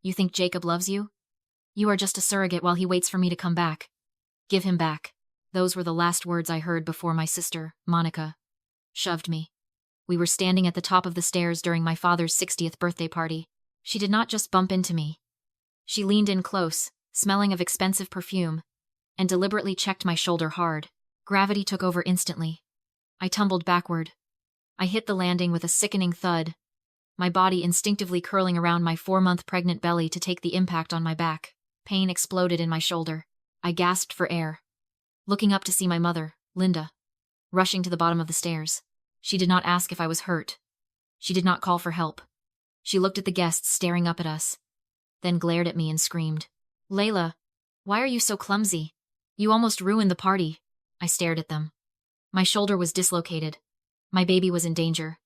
You think Jacob loves you? You are just a surrogate while he waits for me to come back. Give him back. Those were the last words I heard before my sister, Monica, shoved me. We were standing at the top of the stairs during my father's 60th birthday party. She did not just bump into me. She leaned in close, smelling of expensive perfume, and deliberately checked my shoulder hard. Gravity took over instantly. I tumbled backward. I hit the landing with a sickening thud, my body instinctively curling around my 4-month pregnant belly to take the impact on my back. Pain exploded in my shoulder. I gasped for air, looking up to see my mother, Linda, rushing to the bottom of the stairs. She did not ask if I was hurt. She did not call for help. She looked at the guests staring up at us, then glared at me and screamed, "Layla, why are you so clumsy? You almost ruined the party." I stared at them. My shoulder was dislocated. My baby was in danger,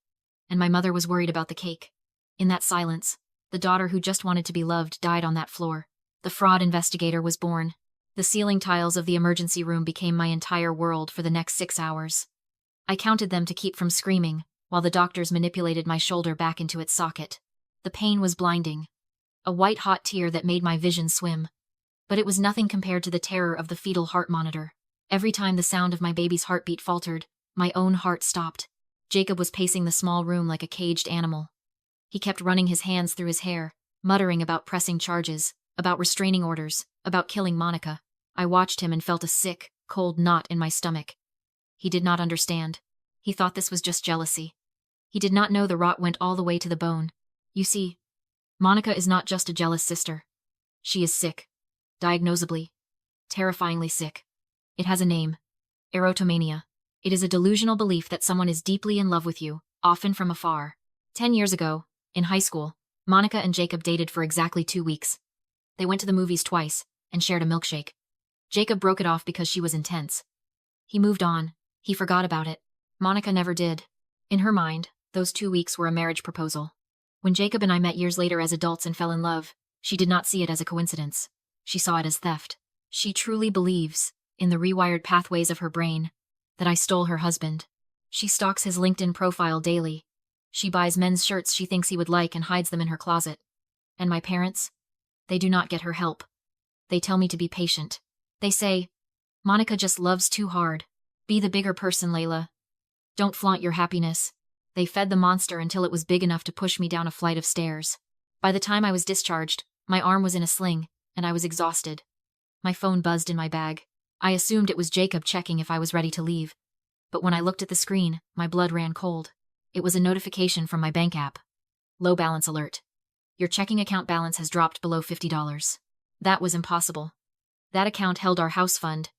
and my mother was worried about the cake. In that silence, the daughter who just wanted to be loved died on that floor. The fraud investigator was born. The ceiling tiles of the emergency room became my entire world for the next 6 hours. I counted them to keep from screaming, while the doctors manipulated my shoulder back into its socket. The pain was blinding, a white-hot tear that made my vision swim. But it was nothing compared to the terror of the fetal heart monitor. Every time the sound of my baby's heartbeat faltered, my own heart stopped. Jacob was pacing the small room like a caged animal. He kept running his hands through his hair, muttering about pressing charges, about restraining orders, about killing Monica. I watched him and felt a sick, cold knot in my stomach. He did not understand. He thought this was just jealousy. He did not know the rot went all the way to the bone. You see, Monica is not just a jealous sister. She is sick. Diagnosably. Terrifyingly sick. It has a name. Erotomania. It is a delusional belief that someone is deeply in love with you, often from afar. 10 years ago, in high school, Monica and Jacob dated for exactly 2 weeks. They went to the movies twice, and shared a milkshake. Jacob broke it off because she was intense. He moved on. He forgot about it. Monica never did. In her mind, those 2 weeks were a marriage proposal. When Jacob and I met years later as adults and fell in love, she did not see it as a coincidence. She saw it as theft. She truly believes, in the rewired pathways of her brain, that I stole her husband. She stalks his LinkedIn profile daily. She buys men's shirts she thinks he would like and hides them in her closet. And my parents? They do not get her help. They tell me to be patient. They say, "Monica just loves too hard. Be the bigger person, Layla. Don't flaunt your happiness." They fed the monster until it was big enough to push me down a flight of stairs. By the time I was discharged, my arm was in a sling, and I was exhausted. My phone buzzed in my bag. I assumed it was Jacob checking if I was ready to leave. But when I looked at the screen, my blood ran cold. It was a notification from my bank app. Low balance alert. Your checking account balance has dropped below $50. That was impossible. That account held our house fund,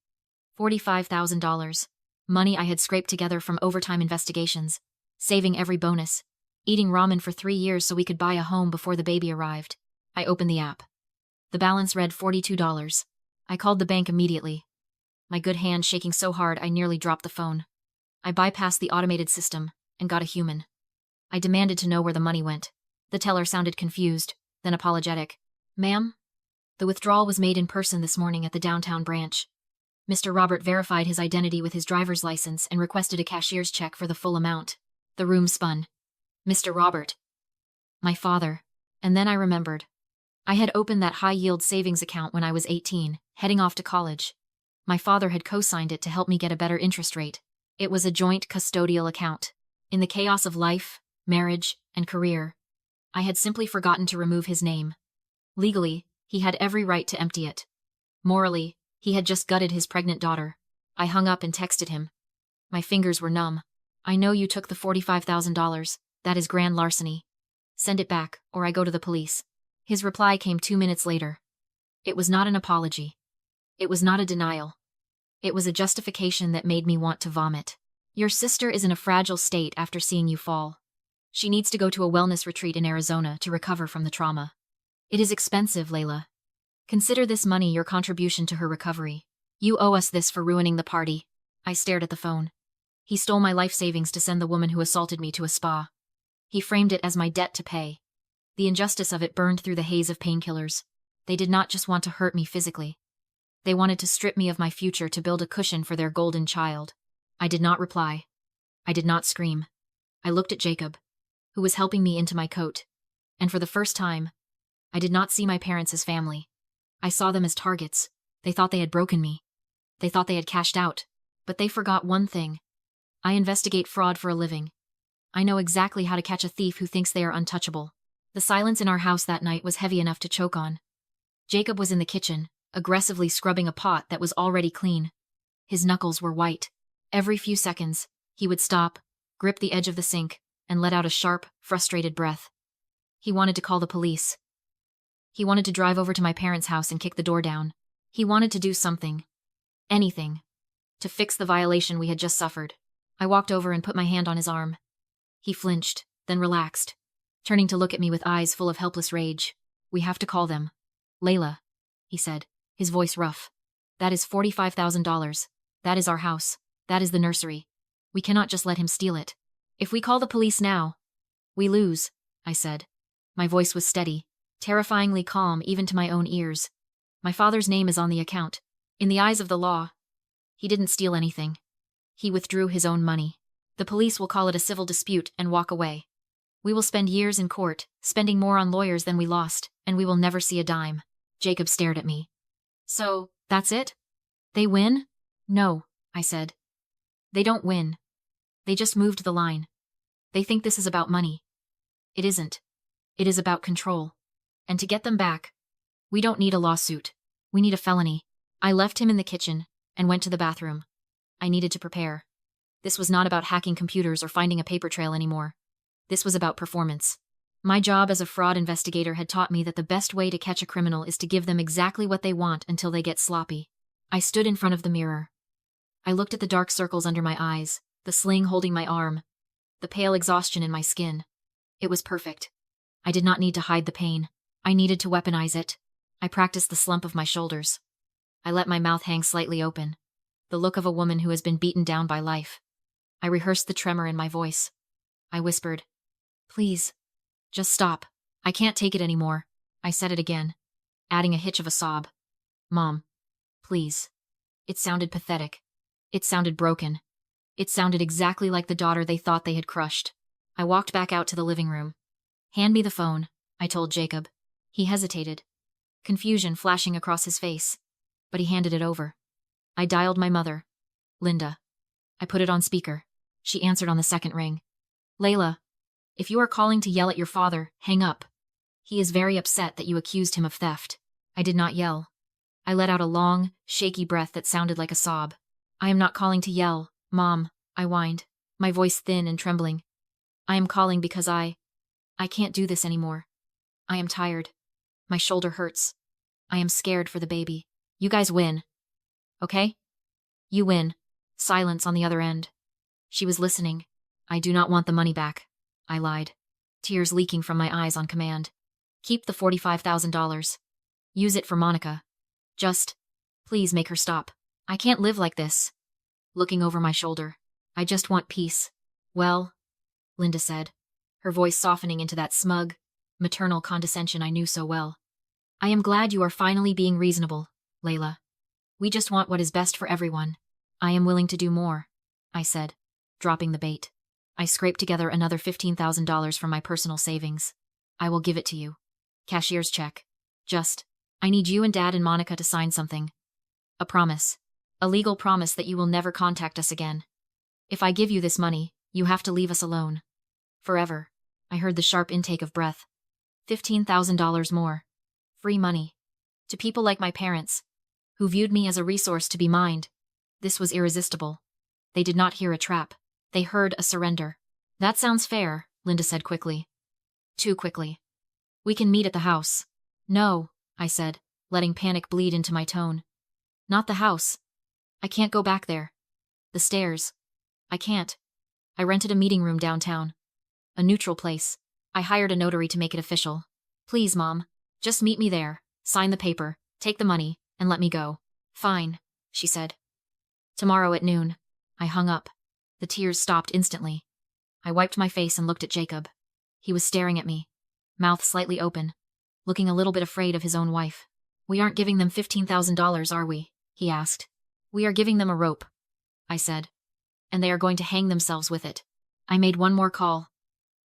$45,000. Money I had scraped together from overtime investigations, saving every bonus, eating ramen for 3 years so we could buy a home before the baby arrived. I opened the app. The balance read $42. I called the bank immediately, my good hand shaking so hard I nearly dropped the phone. I bypassed the automated system and got a human. I demanded to know where the money went. The teller sounded confused, then apologetic. "Ma'am? The withdrawal was made in person this morning at the downtown branch." Mr. Robert verified his identity with his driver's license and requested a cashier's check for the full amount. The room spun. Mr. Robert. My father. And then I remembered. I had opened that high-yield savings account when I was 18, heading off to college. My father had co-signed it to help me get a better interest rate. It was a joint custodial account. In the chaos of life, marriage, and career, I had simply forgotten to remove his name. Legally, he had every right to empty it. Morally, he had just gutted his pregnant daughter. I hung up and texted him. My fingers were numb. "I know you took the $45,000. That is grand larceny. Send it back, or I go to the police." His reply came 2 minutes later. It was not an apology. It was not a denial. It was a justification that made me want to vomit. "Your sister is in a fragile state after seeing you fall. She needs to go to a wellness retreat in Arizona to recover from the trauma. It is expensive, Layla. Consider this money your contribution to her recovery. You owe us this for ruining the party." I stared at the phone. He stole my life savings to send the woman who assaulted me to a spa. He framed it as my debt to pay. The injustice of it burned through the haze of painkillers. They did not just want to hurt me physically. They wanted to strip me of my future to build a cushion for their golden child. I did not reply. I did not scream. I looked at Jacob, who was helping me into my coat, and for the first time, I did not see my parents as family. I saw them as targets. They thought they had broken me. They thought they had cashed out. But they forgot one thing. I investigate fraud for a living. I know exactly how to catch a thief who thinks they are untouchable. The silence in our house that night was heavy enough to choke on. Jacob was in the kitchen, aggressively scrubbing a pot that was already clean. His knuckles were white. Every few seconds, he would stop, grip the edge of the sink, and let out a sharp, frustrated breath. He wanted to call the police. He wanted to drive over to my parents' house and kick the door down. He wanted to do something. Anything. To fix the violation we had just suffered. I walked over and put my hand on his arm. He flinched, then relaxed, turning to look at me with eyes full of helpless rage. "We have to call them. Layla," he said, his voice rough. "That is $45,000. That is our house. That is the nursery. We cannot just let him steal it. If we call the police now, we lose," I said. My voice was steady, terrifyingly calm even to my own ears. "My father's name is on the account. In the eyes of the law, he didn't steal anything. He withdrew his own money. The police will call it a civil dispute and walk away. We will spend years in court, spending more on lawyers than we lost, and we will never see a dime." Jacob stared at me. "So, that's it? They win?" "No," I said. "They don't win. They just moved the line. They think this is about money. It isn't. It is about control. And to get them back, we don't need a lawsuit. We need a felony." I left him in the kitchen and went to the bathroom. I needed to prepare. This was not about hacking computers or finding a paper trail anymore. This was about performance. My job as a fraud investigator had taught me that the best way to catch a criminal is to give them exactly what they want until they get sloppy. I stood in front of the mirror. I looked at the dark circles under my eyes, the sling holding my arm, the pale exhaustion in my skin. It was perfect. I did not need to hide the pain. I needed to weaponize it. I practiced the slump of my shoulders. I let my mouth hang slightly open, the look of a woman who has been beaten down by life. I rehearsed the tremor in my voice. I whispered, "Please, just stop. I can't take it anymore." I said it again, adding a hitch of a sob. "Mom, please." It sounded pathetic. It sounded broken. It sounded exactly like the daughter they thought they had crushed. I walked back out to the living room. "Hand me the phone," I told Jacob. He hesitated, confusion flashing across his face, but he handed it over. I dialed my mother, Linda. I put it on speaker. She answered on the second ring. "Layla, if you are calling to yell at your father, hang up. He is very upset that you accused him of theft." I did not yell. I let out a long, shaky breath that sounded like a sob. "I am not calling to yell, Mom," I whined, my voice thin and trembling. "I am calling because I can't do this anymore. I am tired. My shoulder hurts. I am scared for the baby. You guys win. Okay? You win." Silence on the other end. She was listening. "I do not want the money back," I lied, tears leaking from my eyes on command. "Keep the $45,000. Use it for Monica. Just, please make her stop. I can't live like this." Looking over my shoulder. "I just want peace." "Well," Linda said, her voice softening into that smug, maternal condescension I knew so well. "I am glad you are finally being reasonable, Layla. We just want what is best for everyone. I am willing to do more," I said, dropping the bait. I scraped together another $15,000 from my personal savings. "I will give it to you. Cashier's check. Just, I need you and Dad and Monica to sign something. A promise. A legal promise that you will never contact us again. If I give you this money, you have to leave us alone. Forever." I heard the sharp intake of breath. $15,000 more. Free money. To people like my parents, who viewed me as a resource to be mined. This was irresistible. They did not hear a trap. They heard a surrender. "That sounds fair," Linda said quickly. Too quickly. "We can meet at the house." "No," I said, letting panic bleed into my tone. "Not the house. I can't go back there. The stairs. I can't. I rented a meeting room downtown. A neutral place. I hired a notary to make it official. Please, Mom. Just meet me there, sign the paper, take the money, and let me go." "Fine," she said. "Tomorrow at noon." I hung up. The tears stopped instantly. I wiped my face and looked at Jacob. He was staring at me, mouth slightly open, looking a little bit afraid of his own wife. "We aren't giving them $15,000, are we?" he asked. "We are giving them a rope," I said. "And they are going to hang themselves with it." I made one more call.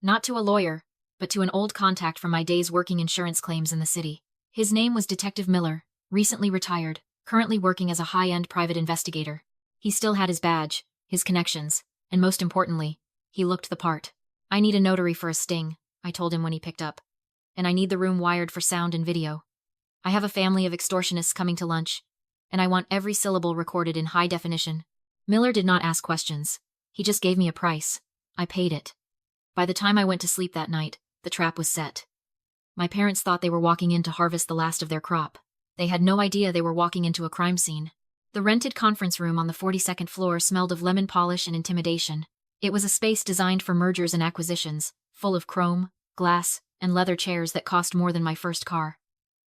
Not to a lawyer, but to an old contact from my days working insurance claims in the city. His name was Detective Miller, recently retired, currently working as a high-end private investigator. He still had his badge, his connections, and most importantly, he looked the part. "I need a notary for a sting," I told him when he picked up. "And I need the room wired for sound and video. I have a family of extortionists coming to lunch, and I want every syllable recorded in high definition." Miller did not ask questions. He just gave me a price. I paid it. By the time I went to sleep that night, the trap was set. My parents thought they were walking in to harvest the last of their crop. They had no idea they were walking into a crime scene. The rented conference room on the 42nd floor smelled of lemon polish and intimidation. It was a space designed for mergers and acquisitions, full of chrome, glass, and leather chairs that cost more than my first car.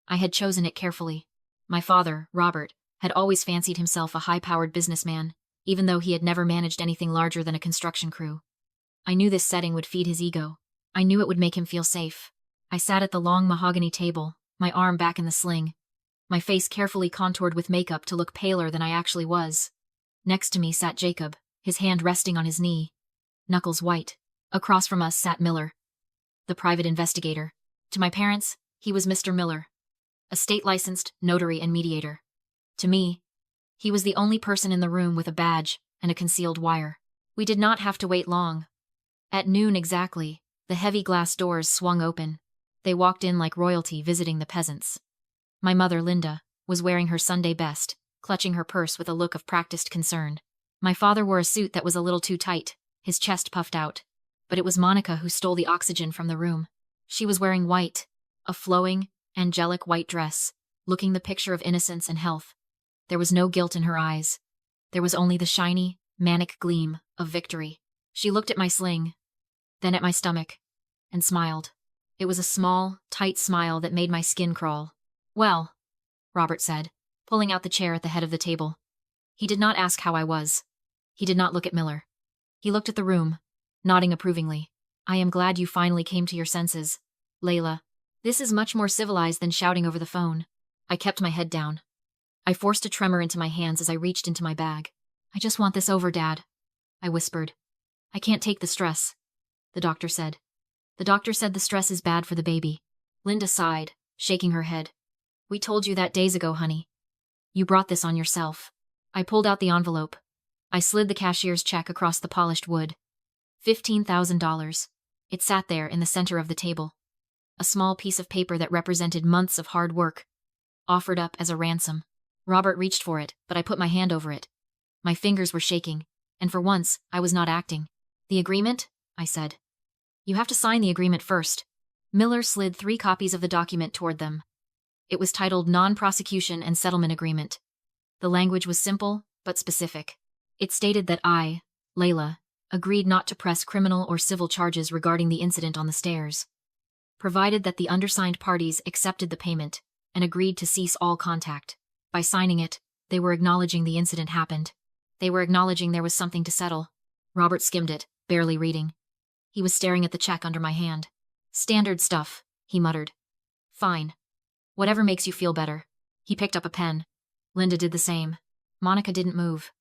I had chosen it carefully. My father, Robert, had always fancied himself a high-powered businessman, even though he had never managed anything larger than a construction crew. I knew this setting would feed his ego. I knew it would make him feel safe. I sat at the long mahogany table, my arm back in the sling, my face carefully contoured with makeup to look paler than I actually was. Next to me sat Jacob, his hand resting on his knee, knuckles white. Across from us sat Miller, the private investigator. To my parents, he was Mr. Miller, a state-licensed notary and mediator. To me, he was the only person in the room with a badge and a concealed wire. We did not have to wait long. At noon exactly, the heavy glass doors swung open. They walked in like royalty visiting the peasants. My mother, Linda, was wearing her Sunday best, clutching her purse with a look of practiced concern. My father wore a suit that was a little too tight, his chest puffed out. But it was Monica who stole the oxygen from the room. She was wearing white, a flowing, angelic white dress, looking the picture of innocence and health. There was no guilt in her eyes. There was only the shiny, manic gleam of victory. She looked at my sling, then at my stomach, and smiled. It was a small, tight smile that made my skin crawl. "Well," Robert said, pulling out the chair at the head of the table. He did not ask how I was. He did not look at Miller. He looked at the room, nodding approvingly. "I am glad you finally came to your senses, Layla. This is much more civilized than shouting over the phone." I kept my head down. I forced a tremor into my hands as I reached into my bag. "I just want this over, Dad," I whispered. "I can't take the stress," the doctor said. "The doctor said the stress is bad for the baby." Linda sighed, shaking her head. "We told you that days ago, honey. You brought this on yourself." I pulled out the envelope. I slid the cashier's check across the polished wood. $15,000. It sat there in the center of the table. A small piece of paper that represented months of hard work, offered up as a ransom. Robert reached for it, but I put my hand over it. My fingers were shaking, and for once, I was not acting. "The agreement?" I said. "You have to sign the agreement first." Miller slid 3 copies of the document toward them. It was titled Non-Prosecution and Settlement Agreement. The language was simple, but specific. It stated that I, Layla, agreed not to press criminal or civil charges regarding the incident on the stairs, provided that the undersigned parties accepted the payment and agreed to cease all contact. By signing it, they were acknowledging the incident happened. They were acknowledging there was something to settle. Robert skimmed it, barely reading. He was staring at the check under my hand. "Standard stuff," he muttered. "Fine. Whatever makes you feel better." He picked up a pen. Linda did the same. Monica didn't move.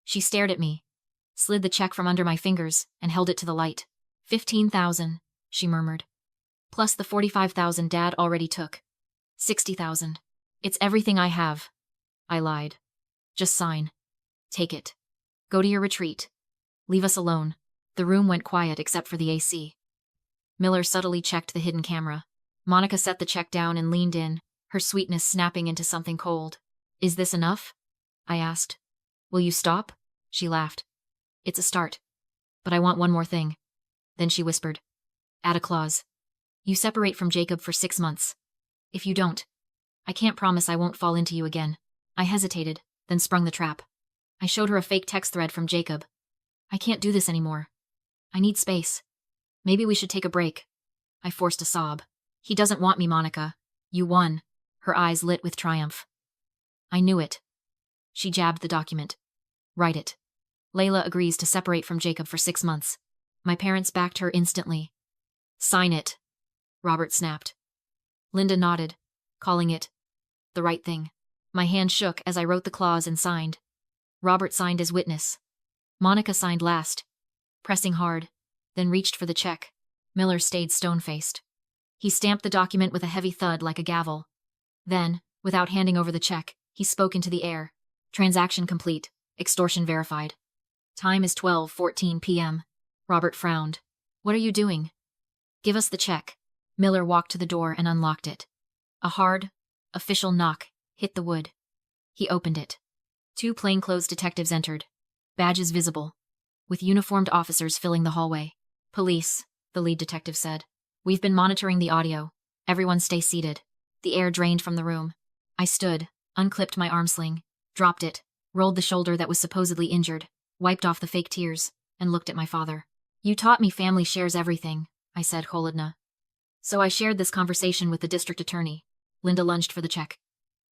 She stared at me, slid the check from under my fingers, and held it to the light. 15,000, she murmured. Plus the 45,000 Dad already took. 60,000. It's everything I have. I lied. Just sign. Take it. Go to your retreat. Leave us alone. The room went quiet except for the AC. Miller subtly checked the hidden camera. Monica set the check down and leaned in, her sweetness snapping into something cold. "Is this enough?" I asked. "Will you stop?" She laughed. "It's a start. But I want one more thing." Then she whispered. "Add a clause. You separate from Jacob for 6 months. If you don't, I can't promise I won't fall into you again." I hesitated, then sprung the trap. I showed her a fake text thread from Jacob. "I can't do this anymore. I need space. Maybe we should take a break." I forced a sob. "He doesn't want me, Monica. You won." Her eyes lit with triumph. "I knew it." She jabbed the document. "Write it. Layla agrees to separate from Jacob for 6 months. My parents backed her instantly." "Sign it," Robert snapped. Linda nodded, calling it the right thing. My hand shook as I wrote the clause and signed. Robert signed as witness. Monica signed last, pressing hard, then reached for the check. Miller stayed stone-faced. He stamped the document with a heavy thud like a gavel. Then, without handing over the check, he spoke into the air. Transaction complete. Extortion verified. Time is 12:14 p.m. Robert frowned. What are you doing? Give us the check. Miller walked to the door and unlocked it. A hard, official knock hit the wood. He opened it. 2 plainclothes detectives entered, badges visible, with uniformed officers filling the hallway. Police, the lead detective said. We've been monitoring the audio. Everyone stay seated. The air drained from the room. I stood, unclipped my arm sling, dropped it, rolled the shoulder that was supposedly injured, wiped off the fake tears, and looked at my father. You taught me family shares everything, I said Holodna. So I shared this conversation with the district attorney. Linda lunged for the check.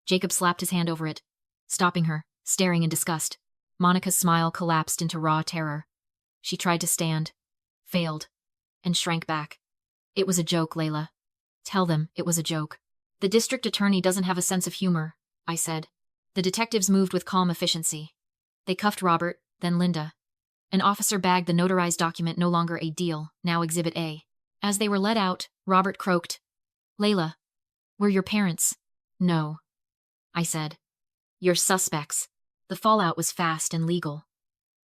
Jacob slapped his hand over it, stopping her, staring in disgust. Monica's smile collapsed into raw terror. She tried to stand, failed, and shrank back. It was a joke, Layla. Tell them it was a joke. The district attorney doesn't have a sense of humor, I said. The detectives moved with calm efficiency. They cuffed Robert, then Linda. An officer bagged the notarized document, no longer a deal, now Exhibit A. As they were let out, Robert croaked. Layla, we're your parents. No, I said. You're suspects. The fallout was fast and legal.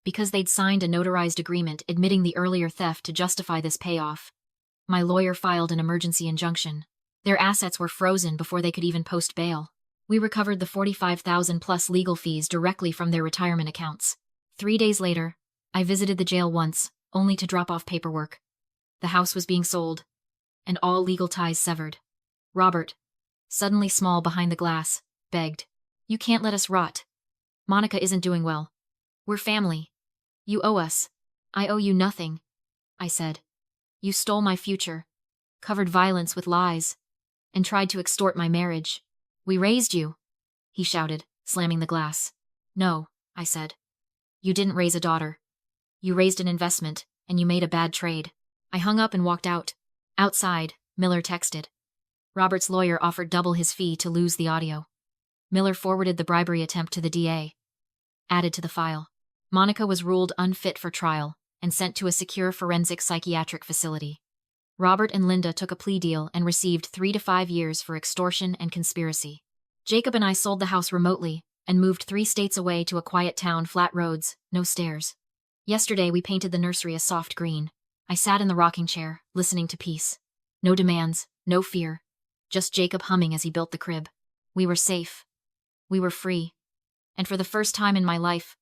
Because they'd signed a notarized agreement admitting the earlier theft to justify this payoff. My lawyer filed an emergency injunction. Their assets were frozen before they could even post bail. We recovered the $45,000 plus legal fees directly from their retirement accounts. 3 days later, I visited the jail once, only to drop off paperwork. The house was being sold, and all legal ties severed. Robert, suddenly small behind the glass, begged. You can't let us rot. Monica isn't doing well. We're family. You owe us. I owe you nothing, I said. You stole my future, covered violence with lies, and tried to extort my marriage. We raised you, he shouted, slamming the glass. No, I said. You didn't raise a daughter. You raised an investment, and you made a bad trade. I hung up and walked out. Outside, Miller texted. Robert's lawyer offered double his fee to lose the audio. Miller forwarded the bribery attempt to the DA. Added to the file. Monica was ruled unfit for trial and sent to a secure forensic psychiatric facility. Robert and Linda took a plea deal and received 3 to 5 years for extortion and conspiracy. Jacob and I sold the house remotely and moved 3 states away to a quiet town, flat roads, no stairs. Yesterday we painted the nursery a soft green. I sat in the rocking chair, listening to peace. No demands, no fear. Just Jacob humming as he built the crib. We were safe. We were free. And for the first time in my life,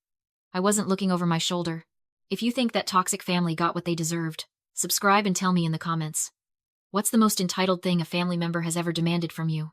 I wasn't looking over my shoulder. If you think that toxic family got what they deserved, subscribe and tell me in the comments. What's the most entitled thing a family member has ever demanded from you?